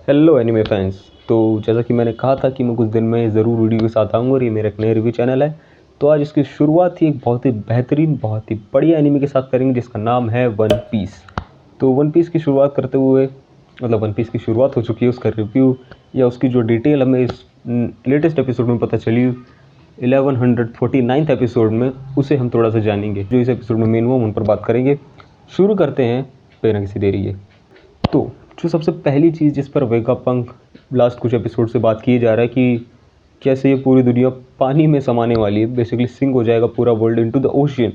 Hello anime fans. तो जैसा कि मैंने कहा था कि मैं कुछ दिन में ज़रूर वीडियो के साथ आऊँगा और ये मेरा एक नया रिव्यू चैनल है। तो आज इसकी शुरुआत ही एक बहुत ही बेहतरीन, बहुत ही बढ़िया एनिमे के साथ करेंगे जिसका नाम है वन पीस। तो वन पीस की शुरुआत करते हुए, मतलब वन पीस की शुरुआत हो चुकी है, उसका रिव्यू या उसकी जो डिटेल हमें इस लेटेस्ट एपिसोड में पता चली 1149th एपिसोड में, उसे हम थोड़ा सा जानेंगे। जो इस एपिसोड में मेन हुआ उन पर बात करेंगे। शुरू करते हैं बिना किसी देरी के। तो जो सबसे पहली चीज़ जिस पर वेगापंक लास्ट कुछ एपिसोड से बात किया जा रहा है कि कैसे ये पूरी दुनिया पानी में समाने वाली है, बेसिकली सिंक हो जाएगा पूरा वर्ल्ड इनटू द ओशियन,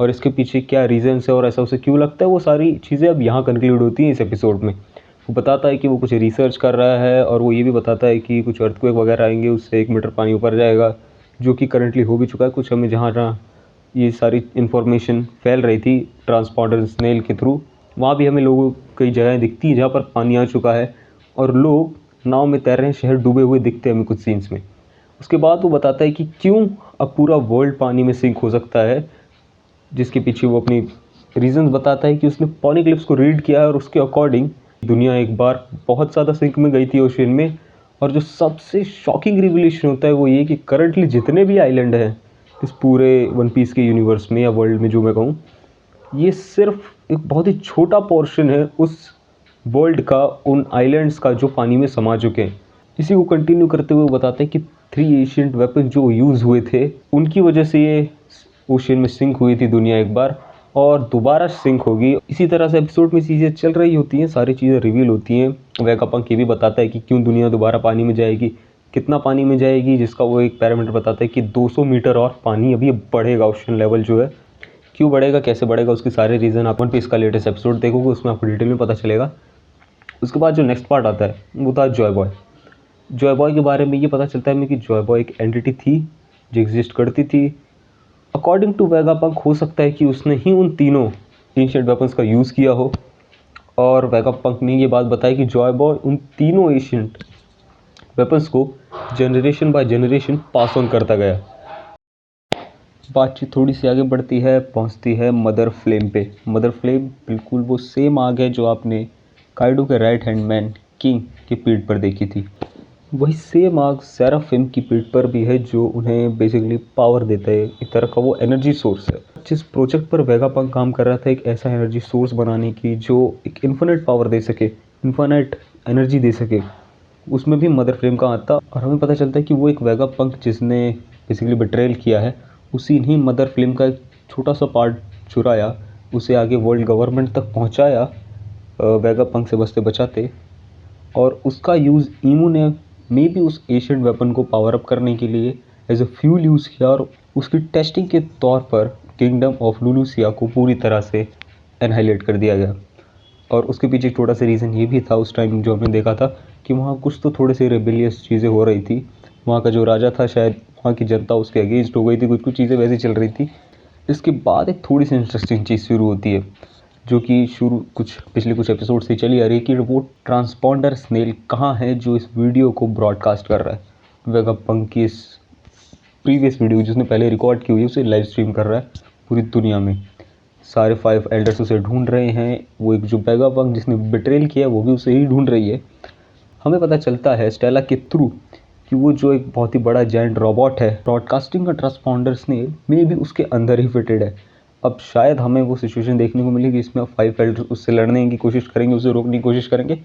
और इसके पीछे क्या रीजंस है और ऐसा उसे क्यों लगता है, वो सारी चीज़ें अब यहाँ कंक्लूड होती हैं इस एपिसोड में। वो बताता है कि वो कुछ रिसर्च कर रहा है और वो ये भी बताता है कि कुछ अर्थक्वेक वगैरह आएंगे, उससे 1 मीटर पानी ऊपर जाएगा, जो कि करंटली हो भी चुका है। कुछ हमें जहाँ जहाँ ये सारी इन्फॉर्मेशन फैल रही थी ट्रांसपॉन्डर स्नेल के थ्रू, वहाँ भी हमें लोगों कई जगह दिखती है जहाँ पर पानी आ चुका है और लोग नाव में तैर रहे हैं, शहर डूबे हुए दिखते हैं हमें कुछ सीन्स में। उसके बाद वो बताता है कि क्यों अब पूरा वर्ल्ड पानी में सिंक हो सकता है, जिसके पीछे वो अपनी रीजंस बताता है कि उसने पॉनीक्लिप्स को रीड किया है और उसके अकॉर्डिंग दुनिया एक बार बहुत ज़्यादा सिंक में गई थी ओशियन में। और जो सबसे शॉकिंग रिवलेशन होता है वो ये कि करंटली जितने भी आइलैंड हैं इस पूरे वन पीस के यूनिवर्स में या वर्ल्ड में, जो मैं कहूँ, ये सिर्फ एक बहुत ही छोटा पोर्शन है उस वर्ल्ड का, उन आइलैंड्स का जो पानी में समा चुके हैं। इसी को कंटिन्यू करते हुए बताते हैं कि 3 एशियंट वेपन जो यूज़ हुए थे उनकी वजह से ये ओशियन में सिंक हुई थी दुनिया एक बार, और दोबारा सिंक होगी। इसी तरह से एपिसोड में चीज़ें चल रही होती हैं, सारी चीज़ें रिवील होती हैं। वेगापंक ये भी बताता है कि क्यों दुनिया दोबारा पानी में जाएगी, कितना पानी में जाएगी, जिसका वो एक पैरामीटर बताता है कि 200 मीटर और पानी अभी बढ़ेगा, ओशन लेवल जो है। क्यों बढ़ेगा, कैसे बढ़ेगा, उसके सारे रीज़न आप वन पीस का लेटेस्ट एपिसोड देखोगे, उसमें आपको डिटेल में पता चलेगा। उसके बाद जो नेक्स्ट पार्ट आता है वो था जॉय बॉय। जॉय बॉय के बारे में ये पता चलता है हमें कि जॉय बॉय एक एंटिटी थी जो एग्जिस्ट करती थी। अकॉर्डिंग टू वेगापंक हो सकता है कि उसने ही उन तीनों एशियंट वेपन्स का यूज़ किया हो, और वेगापंक ने ये बात बताई कि जॉय बॉय उन तीनों एशियंट वेपन्स को generation by generation pass on करता गया। बातचीत थोड़ी सी आगे बढ़ती है, पहुंचती है मदर फ्लेम पे। मदर फ्लेम बिल्कुल वो सेम आग है जो आपने काइडो के राइट हैंड मैन किंग की पीठ पर देखी थी। वही सेम आग सेराफिम की पीठ पर भी है, जो उन्हें बेसिकली पावर देता है, एक तरह का वो एनर्जी सोर्स है। जिस प्रोजेक्ट पर वेगापंक काम कर रहा था, एक ऐसा एनर्जी सोर्स बनाने की जो एक इन्फिनिट पावर दे सके, इन्फिनिट एनर्जी दे सके, उसमें भी मदर फ्लेम का आता। और हमें पता चलता है कि वो एक वेगापंक जिसने बेसिकली बिट्रेल किया है, उसी ने मदर फ्लेम का एक छोटा सा पार्ट चुराया, उसे आगे वर्ल्ड गवर्नमेंट तक पहुंचाया, वेगापंक से बचते बचाते, और उसका यूज़ ईमू ने मे भी उस एशियंट वेपन को पावर अप करने के लिए एज अ फ्यूल यूज़ किया, और उसकी टेस्टिंग के तौर पर किंगडम ऑफ लुलुसिया को पूरी तरह से एनहाइलेट कर दिया गया। और उसके पीछे एक छोटा सा रीज़न ये भी था उस टाइम जो हमने देखा था कि वहाँ कुछ तो थोड़े से रेबेलियस चीज़ें हो रही थी। वहाँ का जो राजा था, शायद वहाँ की जनता उसके अगेंस्ट हो गई थी, कुछ कुछ चीज़ें वैसी चल रही थी। इसके बाद एक थोड़ी सी इंटरेस्टिंग चीज़ शुरू होती है, जो कि शुरू कुछ पिछले कुछ एपिसोड से चली आ रही है, कि वो ट्रांसपॉन्डर स्नेल कहाँ है जो इस वीडियो को ब्रॉडकास्ट कर रहा है। वेगापंक की इस प्रीवियस वीडियो जिसने पहले रिकॉर्ड की हुई है उसे लाइव स्ट्रीम कर रहा है पूरी दुनिया में। सारे 5 एल्डर्स उसे ढूंढ रहे हैं। वो एक जो वेगापंक जिसने बिट्रेल किया वो भी उसे ही ढूंढ रही है। हमें पता चलता है स्टेला के थ्रू कि वो जो एक बहुत ही बड़ा जायंट रोबोट है ब्रॉडकास्टिंग का ट्रांसपॉन्डर स्नेल में भी उसके अंदर ही फिटेड है। अब शायद हमें वो सिचुएशन देखने को मिलेगी इसमें 5 एल्डर्स उससे लड़ने की कोशिश करेंगे, उसे रोकने की कोशिश करेंगे,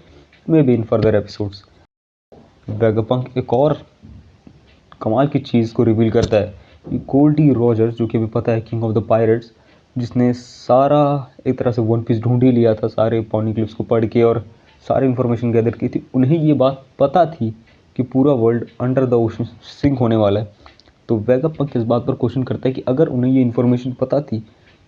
may be in further episodes. Vegapunk एक और कमाल की चीज़ को रिवील करता है। गोल्ड डी रॉजर्स, जो कि हमें पता है किंग ऑफ द पायरेट्स, जिसने सारा एक तरह से वन पीस ढूंढ ही लिया था सारे पॉनीक्लिप्स को पढ़ के और सारी इन्फॉर्मेशन गैदर की थी, उन्हें ये बात पता थी कि पूरा world under the ocean sink होने वाला है। तो वेगापंक इस बात पर क्वेश्चन करता है कि अगर उन्हें ये इन्फॉर्मेशन पता थी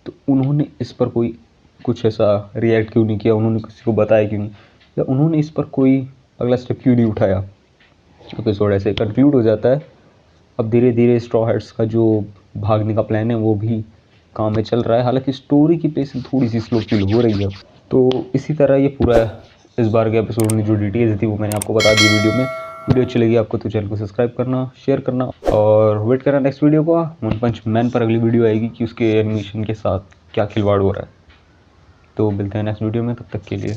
तो उन्होंने इस पर कोई कुछ ऐसा रिएक्ट क्यों नहीं किया, उन्होंने किसी को बताया क्यों नहीं, या उन्होंने इस पर कोई अगला स्टेप क्यों नहीं उठाया। एपिसोड ऐसे कंक्लूड हो जाता है। अब धीरे धीरे स्ट्रॉ हैट्स का जो भागने का प्लान है वो भी काम में चल रहा है, हालांकि स्टोरी की पेसिंग थोड़ी सी स्लो फील हो रही है। तो इसी तरह ये पूरा इस बार के एपिसोड में जो डिटेल्स थी वो मैंने आपको बता दी वीडियो में। वीडियो अच्छी लगी आपको तो चैनल को सब्सक्राइब करना, शेयर करना और वेट करना नेक्स्ट वीडियो का। वन पंच मैन पर अगली वीडियो आएगी कि उसके एनिमेशन के साथ क्या खिलवाड़ हो रहा है। तो मिलते हैं नेक्स्ट वीडियो में, तब तक के लिए।